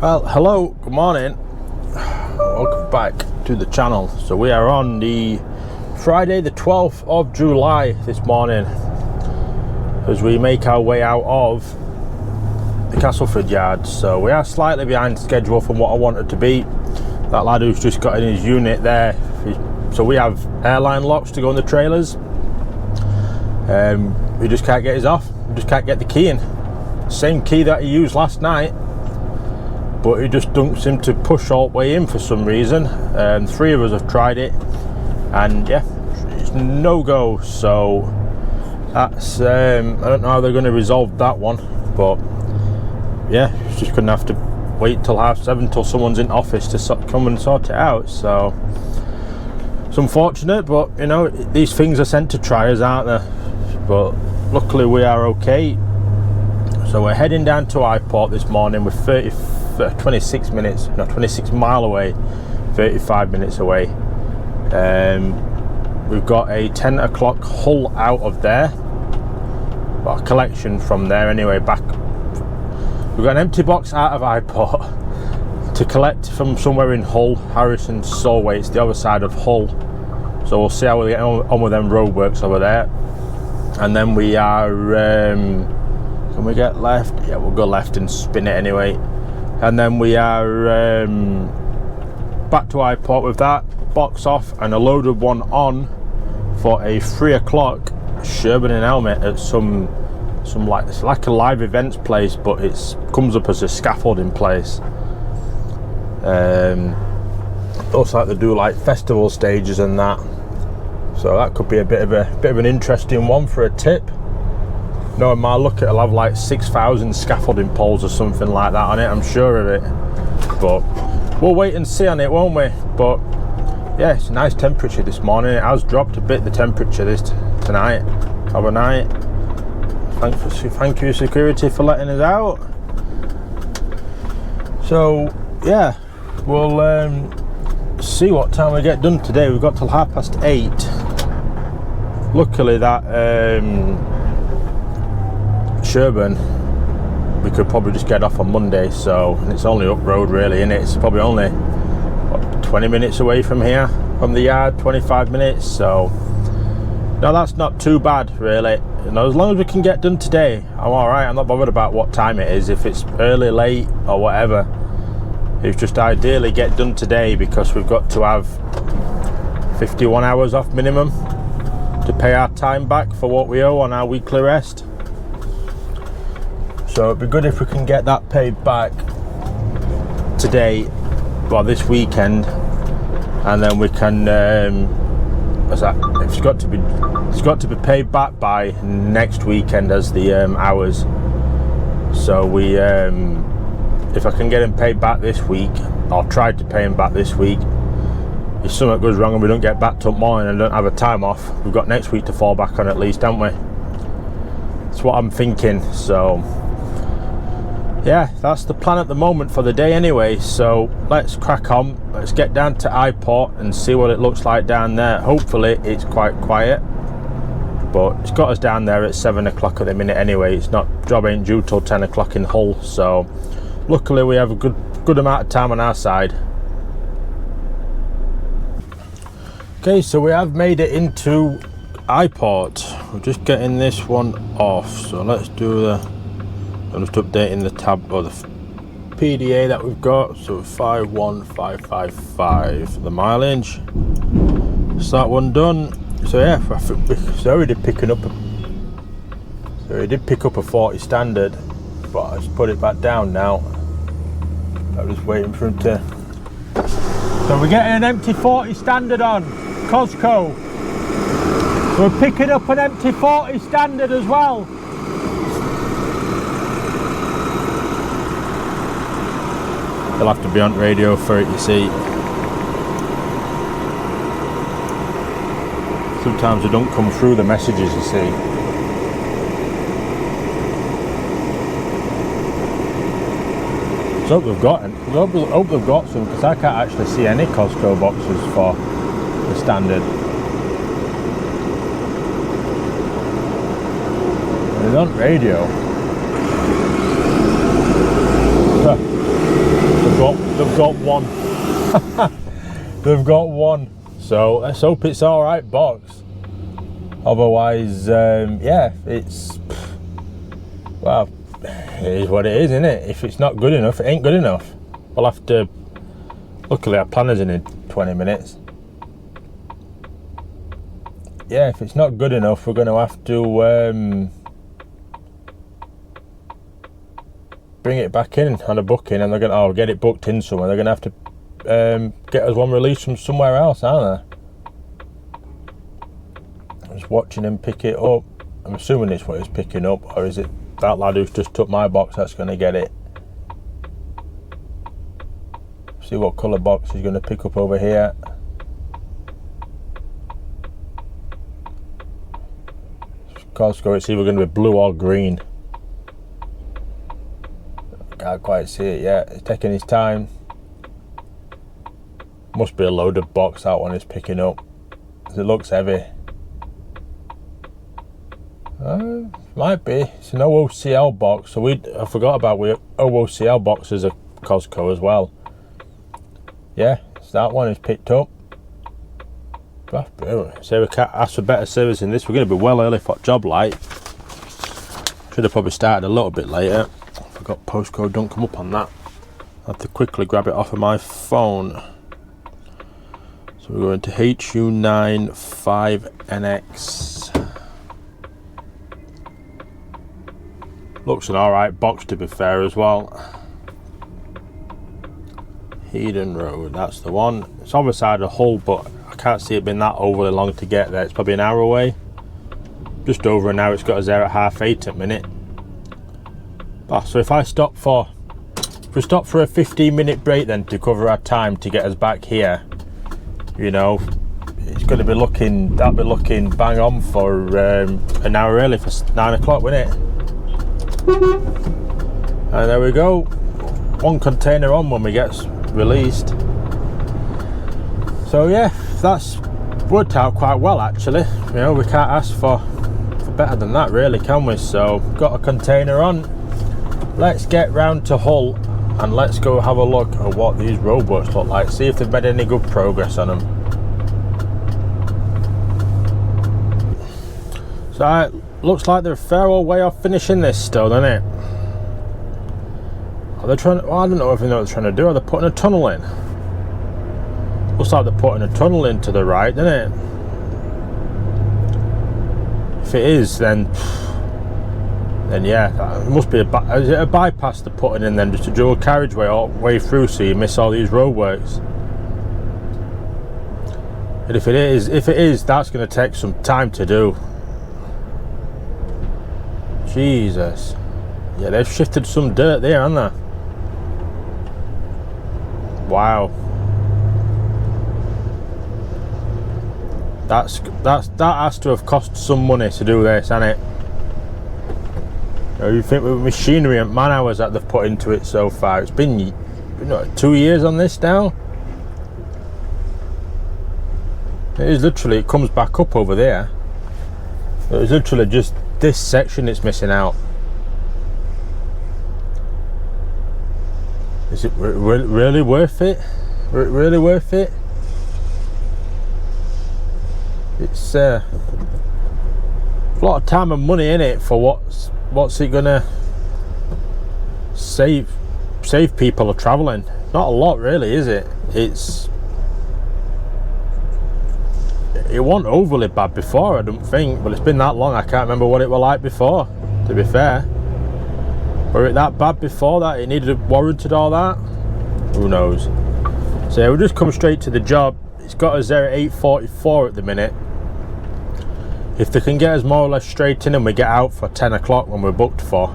Well, hello, good morning, welcome back to the channel. So we are on the Friday the 12th of July this morning as we make our way out of the Castleford yard. So we are slightly behind schedule from what I wanted to be. That lad who's just got in his unit there, so we have airline locks to go on the trailers. We just can't get his off, we just can't get the key in. Same key that he used last night, but he just don't seem to push all the way in for some reason. Three of us have tried it, and yeah, it's no go. So that's I don't know how they're going to resolve that one, but yeah, it's just going to have to wait till 7:30 till someone's in office to come and sort it out. So it's unfortunate, but you know, these things are sent to try us, aren't they? But luckily we are okay. So we're heading down to iport this morning. We're 26 mile away, 35 minutes away. We've got a 10 o'clock hull out of there, well, a collection from there anyway. Back, we've got an empty box out of iport to collect from somewhere in Hull, Harrison, Solway. It's the other side of Hull, so we'll see how we get on with them roadworks over there. And then we are can we get left? Yeah, we'll go left and spin it anyway. And then we are back to iport with that box off and a loaded one on for a 3 o'clock Sherburn and helmet at some like, it's like a live events place, but it comes up as a scaffolding place. Looks like they do like festival stages and that, so that could be a bit of an interesting one for a tip. No, in my look, it'll have like 6,000 scaffolding poles or something like that on it, I'm sure of it. But we'll wait and see on it, won't we? But yeah, it's a nice temperature this morning. It has dropped a bit, the temperature tonight, overnight. Thank you security for letting us out. So yeah, we'll see what time we get done today. We've got till 8:30. Luckily that Sherburn, we could probably just get off on Monday, so, and it's only up road really, and it's probably only what, 20 minutes away from here, from the yard, 25 minutes. So no, that's not too bad really. You know, as long as we can get done today, I'm all right. I'm not bothered about what time it is, if it's early, late or whatever. It's just ideally get done today, because we've got to have 51 hours off minimum to pay our time back for what we owe on our weekly rest. So it'd be good if we can get that paid back today, well, this weekend, and then we can what's that? It's got to be paid back by next weekend as the hours. So we if I can get them paid back this week, I'll try to pay them back this week. If something goes wrong and we don't get back till morning and don't have a time off, we've got next week to fall back on at least, haven't we? That's what I'm thinking. So yeah, that's the plan at the moment for the day anyway. So let's crack on, let's get down to iport and see what it looks like down there. Hopefully it's quite quiet, but it's got us down there at 7 o'clock at the minute anyway. It's not, job ain't due till 10 o'clock in Hull, so luckily we have a good amount of time on our side. Okay, so we have made it into iport. We're just getting this one off, so let's do I'm just updating the tab, or the PDA that we've got. So 51555 the mileage. That's that one done. So yeah, it's already picking up. So it did pick up a 40 standard, but I just put it back down now. I'm just waiting for him to. So we're getting an empty 40 standard on Cosco. We're picking up an empty 40 standard as well. They'll have to be on radio for it, you see. Sometimes they don't come through the messages, you see. So I hope they've got some, because I can't actually see any Costco boxes for the standard. They're on radio. they've got one. They've got one. So let's hope it's all right box. Otherwise, yeah, it's, well, it is what it is, isn't it? If it's not good enough, it ain't good enough. We'll have to, luckily our planner's in 20 minutes. Yeah, if it's not good enough, we're going to have to bring it back in on a booking, and they're going to get it booked in somewhere. They're going to have to get us one released from somewhere else, aren't they? I'm just watching him pick it up. I'm assuming it's what he's picking up, or is it that lad who's just took my box that's going to get it? See what colour box he's going to pick up over here. Costco, it's either going to be blue or green. Can't quite see it yet. He's taking his time. Must be a loaded box, that one is picking up. It looks heavy. Might be. It's an OOCL box. So I forgot about OOCL boxes at Costco as well. Yeah, so that one is picked up. So we can't ask for better service in this. We're going to be well early for job light. Should have probably started a little bit later. I forgot postcode don't come up on that. I have to quickly grab it off of my phone. So we're going to HU9 5NX. Looks an alright box, to be fair, as well. Heden Road, that's the one. It's on the side of Hull, but I can't see it being that overly long to get there. It's probably an hour away. Just over an hour. It's got us there at 8:30 at minute. So if we stop for a 15-minute break then to cover our time to get us back here, you know, it's going to be looking, that'll be looking bang on for an hour early for 9 o'clock, won't it? And there we go. One container on when we get released. So yeah, that's worked out quite well actually. You know, we can't ask for better than that really, can we? So got a container on. Let's get round to Hull and let's go have a look at what these Roadworks look like, see if they've made any good progress on them. So it looks like they're a fair old way off finishing this still, doesn't it? Are they trying, well, I don't know if they know what they're trying to do. Are they putting a tunnel in? Looks like they're putting a tunnel in to the right, doesn't it? If it is, then yeah, it must be is it a bypass they're putting in then, just a dual carriageway all the way through so you miss all these roadworks? And if it is, that's going to take some time to do. Jesus. Yeah, they've shifted some dirt there, haven't they? Wow. That has to have cost some money to do this, hasn't it? You think with machinery and man hours that they've put into it so far, it's been, you know, 2 years on this now. It is literally, it comes back up over there. It's literally just this section that's missing out. Is it really worth it? Really worth it? It's a lot of time and money in it for what's it gonna save people travelling? Not a lot really, is it? It wasn't overly bad before, I don't think, but it's been that long I can't remember what it was like before, to be fair. Were it that bad before that it needed warranted all that? Who knows? So yeah, we'll just come straight to the job. It's got us there at 8:44 at the minute. If they can get us more or less straight in and we get out for 10 o'clock when we're booked for,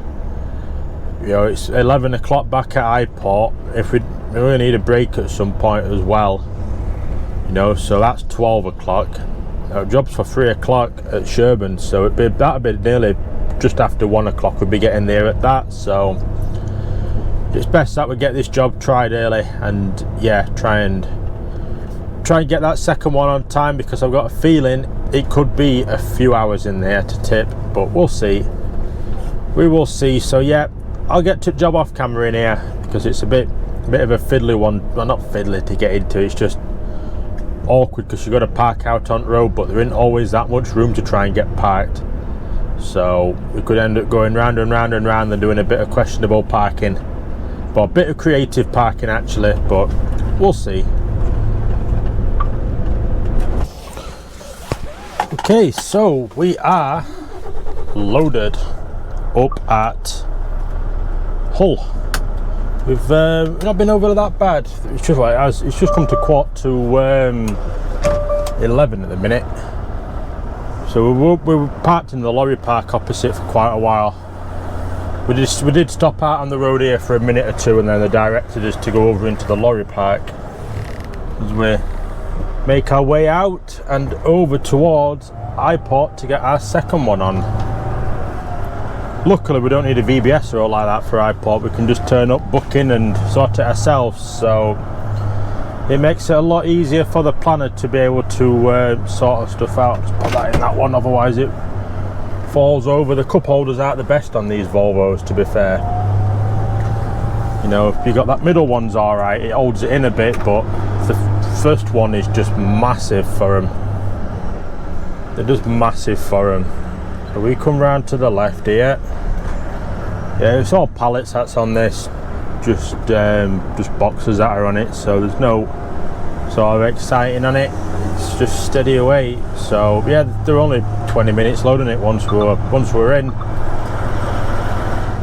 you know, it's 11 o'clock back at iport. If we really need a break at some point as well, you know, so that's 12 o'clock. Our job's for 3 o'clock at Sherburn, so that'd be nearly just after 1 o'clock we'd be getting there at that. So it's best that we get this job tried early and yeah, try and get that second one on time, because I've got a feeling it could be a few hours in there to tip, but we'll see. We will see. So yeah, I'll get to job off camera in here because it's a bit bit of a fiddly one. Well, not fiddly to get into, it's just awkward because you've got to park out on the road, but there isn't always that much room to try and get parked. So we could end up going round and round and round and doing a bit of questionable parking. But a bit of creative parking actually, but we'll see. Okay, so we are loaded up at Hull. We've not been over that bad. It's just like it's just come to 11 at the minute. So we were parked in the lorry park opposite for quite a while. We did stop out on the road here for a minute or two, and then they directed us to go over into the lorry park as we make our way out and over towards iport to get our second one on. Luckily we don't need a VBS or like that for iport. We can just turn up, book in and sort it ourselves, so it makes it a lot easier for the planner to be able to sort of stuff out. Just put that in that one, otherwise it falls over. The cup holders aren't the best on these Volvos, to be fair. You know, if you got that middle one's alright, it holds it in a bit, but the first one is just massive for them. They're just massive for them. So we come round to the left here. Yeah, it's all pallets that's on this, just boxes that are on it, so there's no sort of exciting on it. It's just steady away. So yeah, they're only 20 minutes loading it once we're in.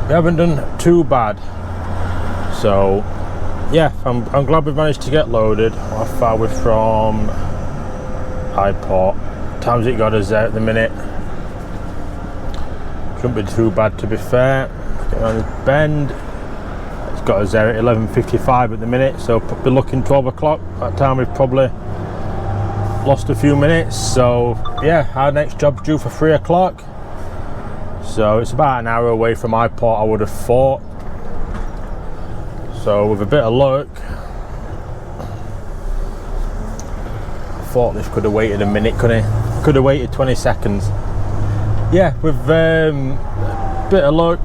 We haven't done too bad. So yeah, I'm glad we've managed to get loaded. How far we're from iport? Times it got us there at the minute. Shouldn't be too bad, to be fair. Getting on this bend. It's got us there at 11:55 at the minute, so probably looking 12 o'clock. That time we've probably lost a few minutes. So yeah, our next job's due for 3 o'clock. So it's about an hour away from iport, I would have thought. So with a bit of luck, I thought this could have waited a minute, couldn't it? Could have waited 20 seconds. Yeah, with a bit of luck,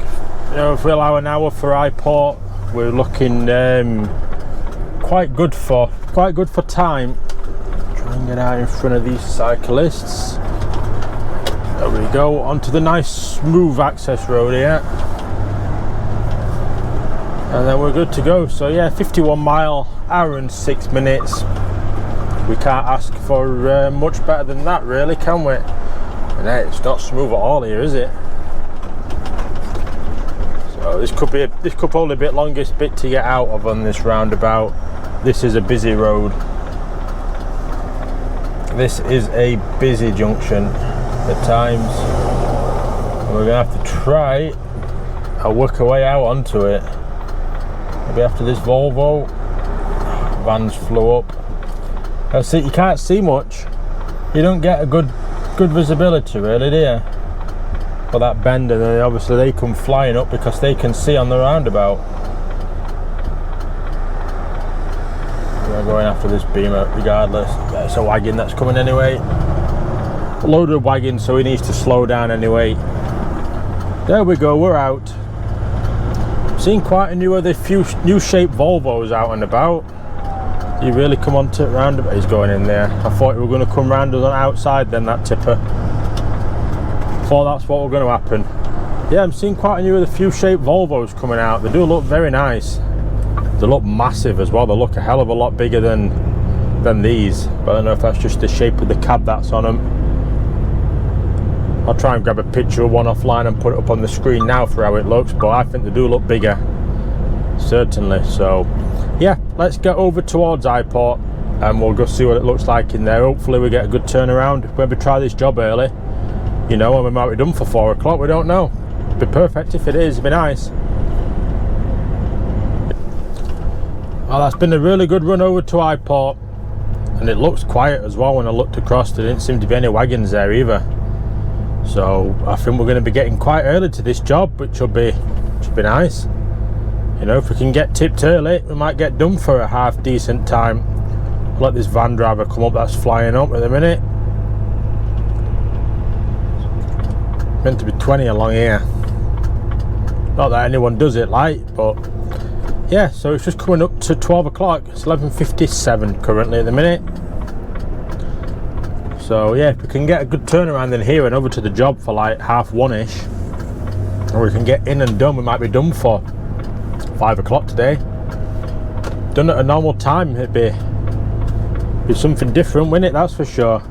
you know, if we allow an hour for iport, we're looking quite good for time. Try and get out in front of these cyclists. There we go, onto the nice smooth access road here. And then we're good to go. So yeah, 51 mile, hour and 6 minutes. We can't ask for much better than that, really, can we? And it's not smooth at all here, is it? So this could probably be the longest bit to get out of on this roundabout. This is a busy road. This is a busy junction at times. And we're gonna have to try and work our way out onto it. Maybe after this Volvo. Vans flew up. See, you can't see much. You don't get a good visibility, really, do you? For that bend, and then obviously they come flying up because they can see on the roundabout. We're going after this beamer regardless. It's a wagon that's coming anyway. A loaded wagon, so he needs to slow down anyway. There we go, we're out. Seen quite a few of the new shaped Volvos out and about. You really come on to roundabout. He's going in there. I thought we were going to come round us on outside then, that tipper. Thought that's what was going to happen. Yeah, I'm seeing quite a few of the few shaped Volvos coming out. They do look very nice. They look massive as well. They look a hell of a lot bigger than these. But I don't know if that's just the shape of the cab that's on them. I'll try and grab a picture of one offline and put it up on the screen now for how it looks. But I think they do look bigger. Certainly. So yeah, let's get over towards iport and we'll go see what it looks like in there. Hopefully we get a good turnaround. Maybe try this job early, you know, and we might be done for 4 o'clock. We don't know. It'd be perfect if it is. It'd be nice. Well, that's been a really good run over to iport, and it looks quiet as well. When I looked across, there didn't seem to be any wagons there either. So I think we're going to be getting quite early to this job, which should be nice. You know, if we can get tipped early, we might get done for a half decent time. Let this van driver come up that's flying up at the minute. It's meant to be 20 along here. Not that anyone does it like, but yeah, so it's just coming up to 12 o'clock. It's 11:57 currently at the minute. So yeah, if we can get a good turnaround in here and over to the job for like 1:30ish, or we can get in and done, we might be done for 5 o'clock today. Done at a normal time, it'd be something different, wouldn't it? That's for sure.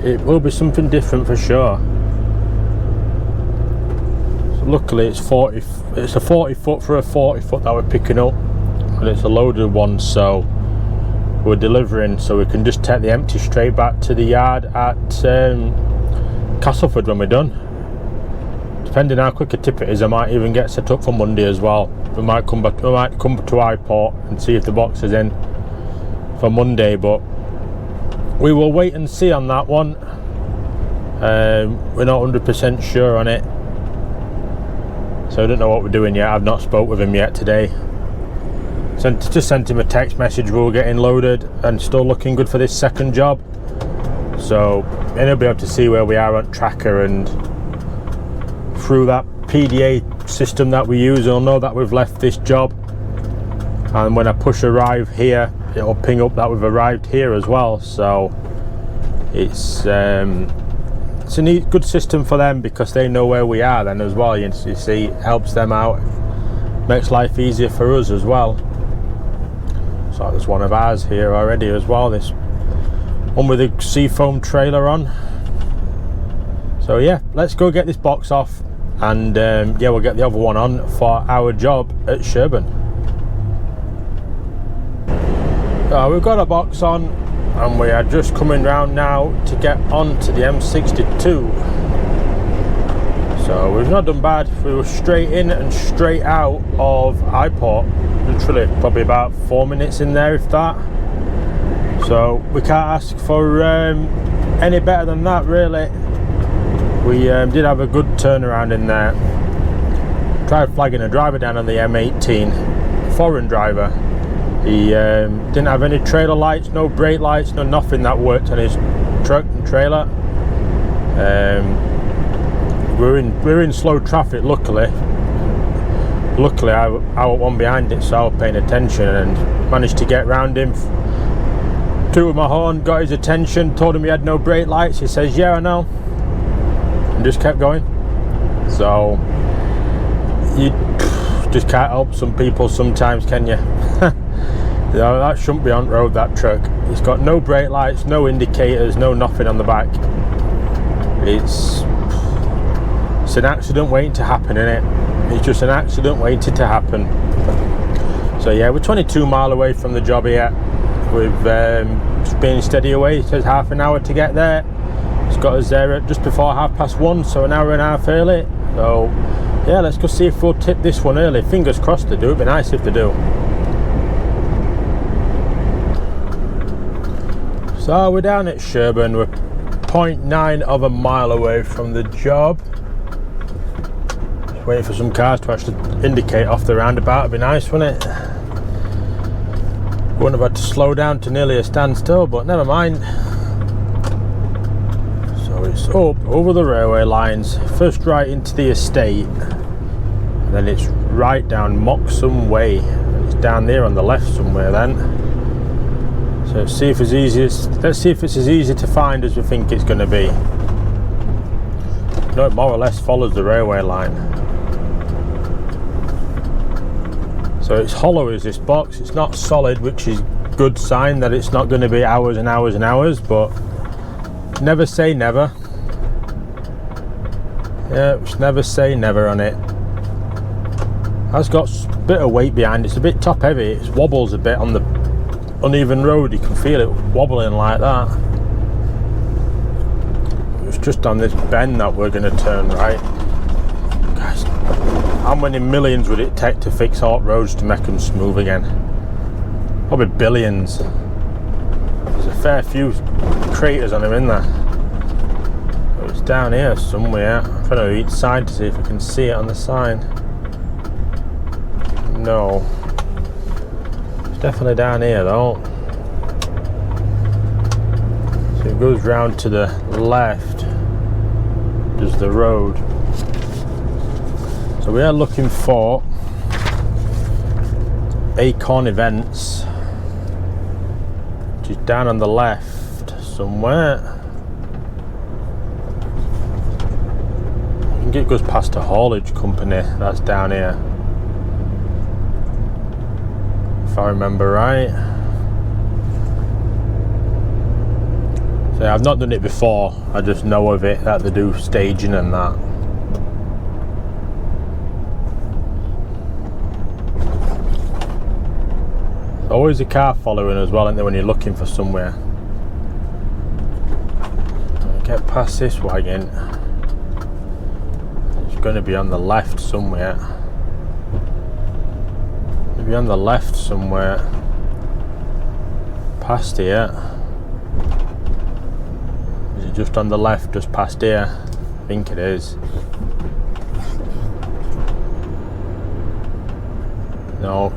It will be something different for sure. So luckily it's a 40 foot for a 40 foot that we're picking up, and it's a loaded one, so we're delivering, so we can just take the empty straight back to the yard at Castleford when we're done. Depending how quick a tip it is, I might even get set up for Monday as well. We might come to iport and see if the box is in for Monday, but we will wait and see on that one. We're not 100% sure on it, so I don't know what we're doing yet. I've not spoke with him yet today. Just sent him a text message. We're getting loaded and still looking good for this second job, so and he'll be able to see where we are on tracker, and through that PDA system that we use, he'll know that we've left this job, and when I push arrive here, it'll ping up that we've arrived here as well. So it's a neat, good system for them, because they know where we are then as well. You see, it helps them out, makes life easier for us as well. So there's one of ours here already as well, this one with the seafoam trailer on. So yeah, let's go get this box off, and yeah, we'll get the other one on for our job at Sherburn. We've got a box on, and we are just coming round now to get on to the M62. So we've not done bad. We were straight in and straight out of iport, literally probably about 4 minutes in there, if that. So we can't ask for any better than that, really. We did have a good turnaround in there. Tried flagging a driver down on the M18, foreign driver. He didn't have any trailer lights, no brake lights, no nothing that worked on his truck and trailer. We're in slow traffic, luckily. Luckily I was one behind it, so I was paying attention and managed to get round him. Tooted my horn, got his attention, told him he had no brake lights. He says, yeah, I know, and just kept going. So you just can't help some people sometimes, can you? You know, that shouldn't be on road, that truck. It's got no brake lights, no indicators, no nothing on the back. It's an accident waiting to happen, innit? It's just an accident waiting to happen. So yeah, we're 22 mile away from the job here. We've just been steady away. It says half an hour to get there. It's got us there at just before 1:30, so an hour and a half early. So yeah, let's go see if we'll tip this one early. Fingers crossed they do. It'd be nice if they do. So we're down at Sherburn. We're 0.9 of a mile away from the job. Just waiting for some cars to actually indicate off the roundabout. It'd be nice, wouldn't it? Wouldn't have had to slow down to nearly a standstill, but never mind. So it's up over the railway lines, first right into the estate, and then it's right down Moxham Way. It's down there on the left somewhere then. So let's see if it's as easy to find as we think it's going to be. No, it more or less follows the railway line. So it's hollow as this box. It's not solid, which is good sign that it's not going to be hours and hours and hours, but never say never. Yeah, just never say never on it. It's got a bit of weight behind it. It's a bit top heavy. It wobbles a bit on the uneven road. You can feel it wobbling like that. It's just on this bend that we're going to turn right. Guys, how many millions would it take to fix all roads to make them smooth again? Probably billions. There's a fair few craters on them in there. So it's down here somewhere. I'm trying to each side to see if I can see it on the sign. No. It's definitely down here though. So it goes round to the left. Does the road. So we are looking for Acorn Events, which is down on the left somewhere. I think it goes past a haulage company that's down here, if I remember right. So I've not done it before, I just know of it, that they do staging and that. Always a car following as well, isn't there, when you're looking for somewhere. Get past this wagon. It's going to be on the left somewhere. Maybe on the left somewhere. Past here. Is it just on the left, just past here? I think it is. No,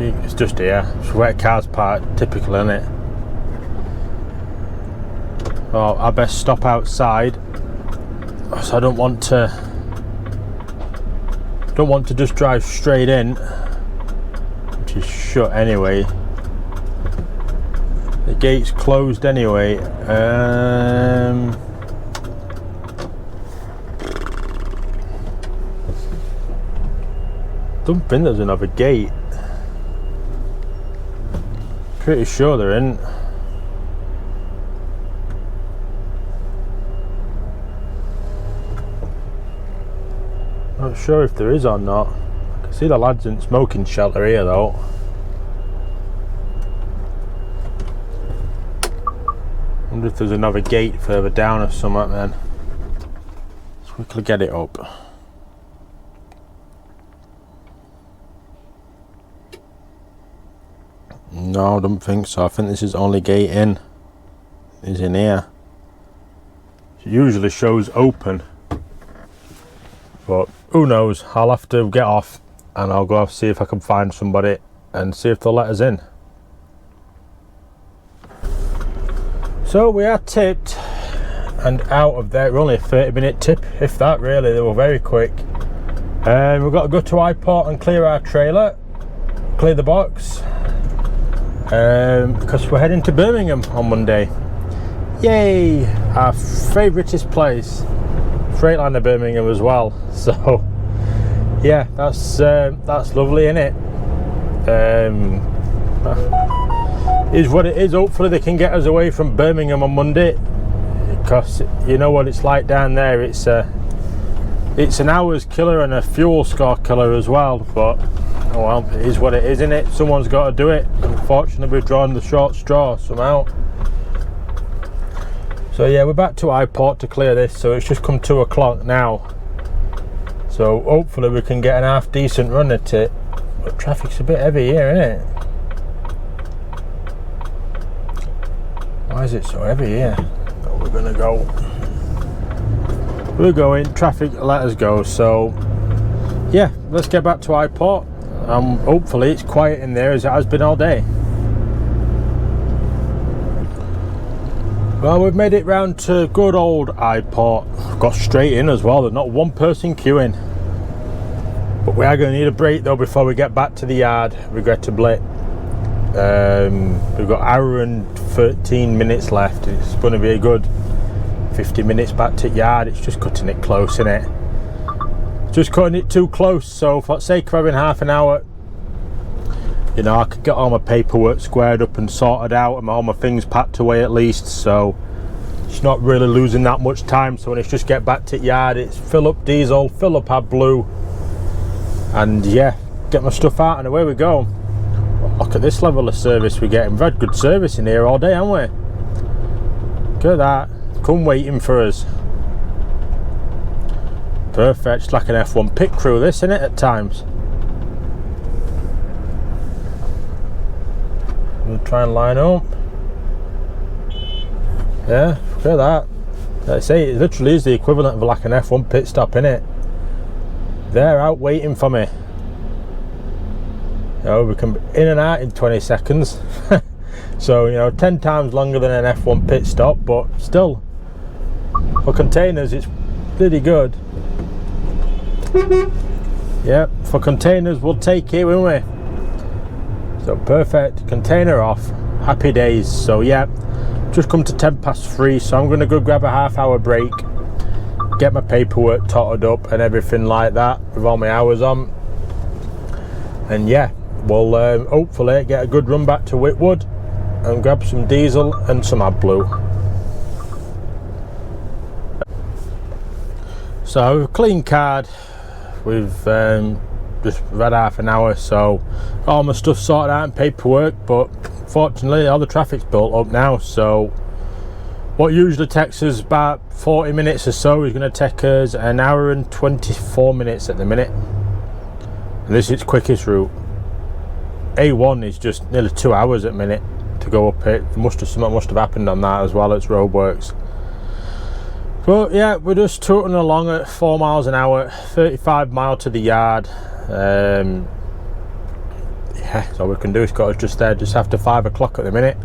it's just here. It's where cars park, typical, isn't it? Well, I best stop outside, so I don't want to just drive straight in, which is shut anyway. The gate's closed anyway. Don't think there's another gate. Pretty sure there isn't. Not sure if there is or not. I can see the lads in smoking shelter here though. Wonder if there's another gate further down or something then. Let's quickly get it up. No, I don't think so. I think this is only gate in. Is in here. It usually shows open, but who knows? I'll have to get off and I'll go off, see if I can find somebody and see if they'll let us in. So we are tipped and out of there. We're only a 30-minute tip, if that really. They were very quick. We've got to go to iport and clear our trailer, clear the box. Because we're heading to Birmingham on Monday. Yay! Our favouriteest place. Freightliner Birmingham as well. So yeah, that's lovely, innit? Is what it is. Hopefully they can get us away from Birmingham on Monday, because you know what it's like down there. It's an hours killer and a fuel score killer as well, but oh well, it is what it is, innit? Someone's got to do it. Unfortunately, we've drawn the short straw somehow. So yeah, we're back to iport to clear this. So it's just come 2 o'clock now. So hopefully we can get an half decent run at it. But traffic's a bit heavy here, isn't it? Why is it so heavy here? Oh, we're gonna go. We're going. Traffic let us go. So yeah, let's get back to iport. Hopefully it's quiet in there as it has been all day. Well, we've made it round to good old iport. Got straight in as well. There's not one person queuing. But we are going to need a break though before we get back to the yard, regrettably. We've got an hour and 13 minutes left. It's going to be a good 50 minutes back to the yard. It's just cutting it close, isn't it? Just cutting it too close, so for the sake of having half an hour, you know, I could get all my paperwork squared up and sorted out and all my things packed away at least, so it's not really losing that much time. So when it's just get back to the yard, it's fill up diesel, fill up AdBlue, and yeah, get my stuff out and away we go. Look at this level of service we're getting. We've had good service in here all day, haven't we? Look at that, come waiting for us. Perfect. It's like an F1 pit crew, this, isn't it, at times? We'll try and line up. Yeah, look at that. Like I say, it literally is the equivalent of like an F1 pit stop, innit? They're out waiting for me. You know, we can be in and out in 20 seconds. So, you know, 10 times longer than an F1 pit stop, but still, for containers, it's pretty good. Yeah, for containers we'll take it, won't we? So perfect, container off, happy days. So yeah, just come to 3:10, so I'm going to go grab a half-hour break, get my paperwork totted up and everything like that with all my hours on, and yeah, we'll hopefully get a good run back to Whitwood and grab some diesel and some AdBlue. So clean card, we've just had half an hour, so all my stuff sorted out and paperwork, but fortunately all the traffic's built up now, so what usually takes us about 40 minutes or so is going to take us an hour and 24 minutes at the minute, and this is quickest route. A1 is just nearly 2 hours at the minute to go up it. Something must have happened on that as well. It's Roadworks. But yeah, we're just tooting along at 4 miles an hour, 35 mile to the yard. Yeah, so all we can do is got us just there just after 5 o'clock at the minute.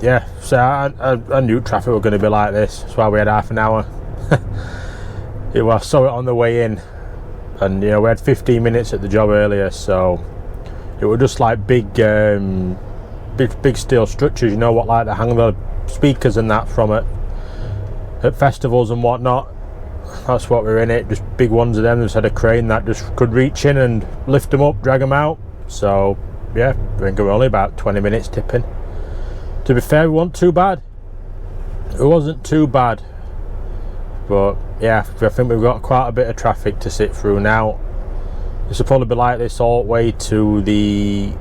Yeah, so I knew traffic were going to be like this. That's why we had half an hour. I saw it on the way in, and you know, we had 15 minutes at the job earlier, so it was just like big steel structures, you know, what, like they hang the speakers and that from it at festivals and whatnot. That's what we're in it, just big ones of them. Just had a crane that just could reach in and lift them up, drag them out. So yeah, I think we're only about 20 minutes tipping. To be fair, it wasn't too bad. It wasn't too bad, but yeah, I think we've got quite a bit of traffic to sit through now. This will probably be like this all the way to the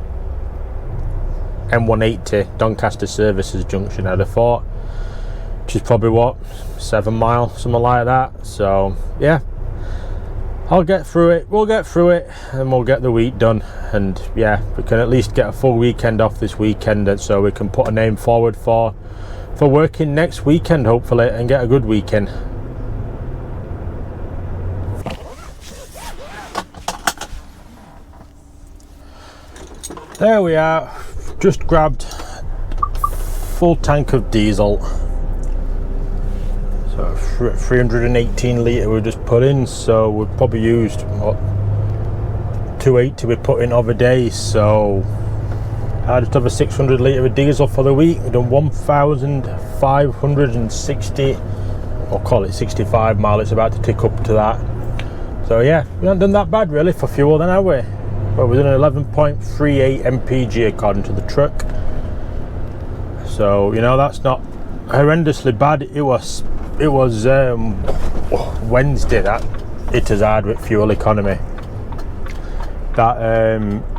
M180 Doncaster Services Junction, I'd have thought, which is probably what, 7 miles, something like that. So yeah, I'll get through it, we'll get through it, and we'll get the week done. And yeah, we can at least get a full weekend off this weekend, and so we can put a name forward for working next weekend hopefully, and get a good weekend. There we are, just grabbed full tank of diesel. So 318 litre we just put in, so we've probably used what, 280 we put in other days, so I just have a 600 litre of diesel for the week. We've done 1,560, or call it 65 mile, it's about to tick up to that. So yeah, we haven't done that bad really for fuel then, have we? Well, we're doing 11.38 mpg according to the truck, so you know, that's not horrendously bad. It was Wednesday that it is hard with fuel economy. That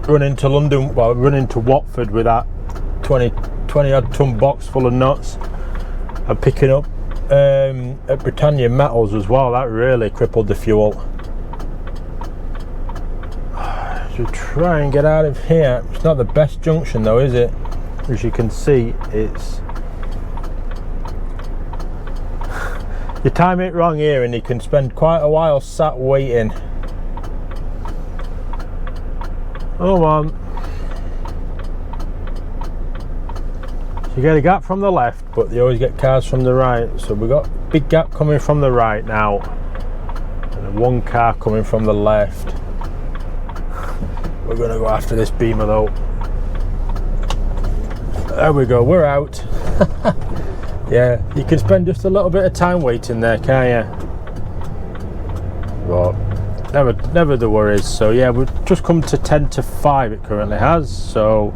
running to London, well, running to Watford with that 20 odd ton box full of nuts, and picking up at Britannia Metals as well, that really crippled the fuel. To try and get out of here. It's not the best junction though, is it? As you can see, it's you time it wrong here and you can spend quite a while sat waiting. Oh man, you get a gap from the left, but you always get cars from the right, so we've got a big gap coming from the right now and one car coming from the left. We're going to go after this Beamer though. There we go, we're out. Yeah, you can spend just a little bit of time waiting there, can't you? But never the worries. So yeah, we've just come to 10 to 5 it currently has. So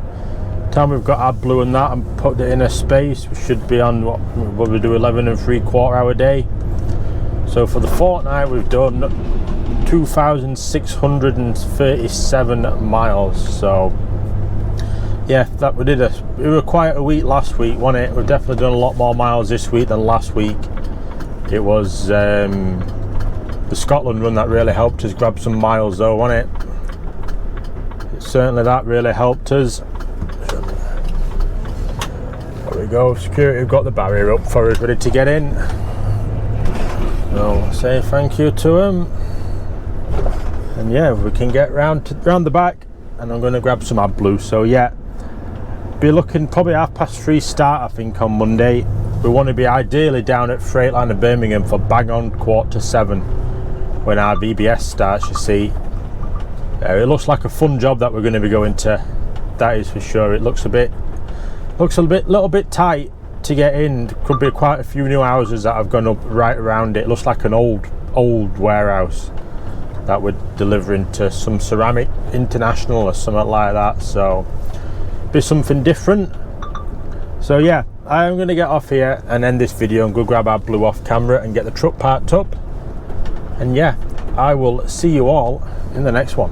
time we've got AdBlue and that and put it in a space, we should be on what we do, 11 3/4 hour day. So for the fortnight we've done 2,637 miles. So yeah, that we were quite a week last week, wasn't it? We've definitely done a lot more miles this week than last week. It was the Scotland run that really helped us grab some miles though, wasn't it? Certainly that really helped us. There we go, security have got the barrier up for us, ready to get in. So say thank you to him. And yeah, we can get round the back, and I'm going to grab some AdBlue. So yeah, be looking probably 3:30 start I think on Monday. We want to be ideally down at Freightliner Birmingham for bang on 6:45. when our VBS starts, you see. It looks like a fun job that we're going to be going to, that is for sure. It looks a little bit tight to get in. There could be quite a few new houses that have gone up right around it. It looks like an old warehouse that we're delivering to some Ceramic International or something like that, so be something different. So yeah, I'm going to get off here and end this video and go grab our blue off camera and get the truck parked up, and yeah, I will see you all in the next one.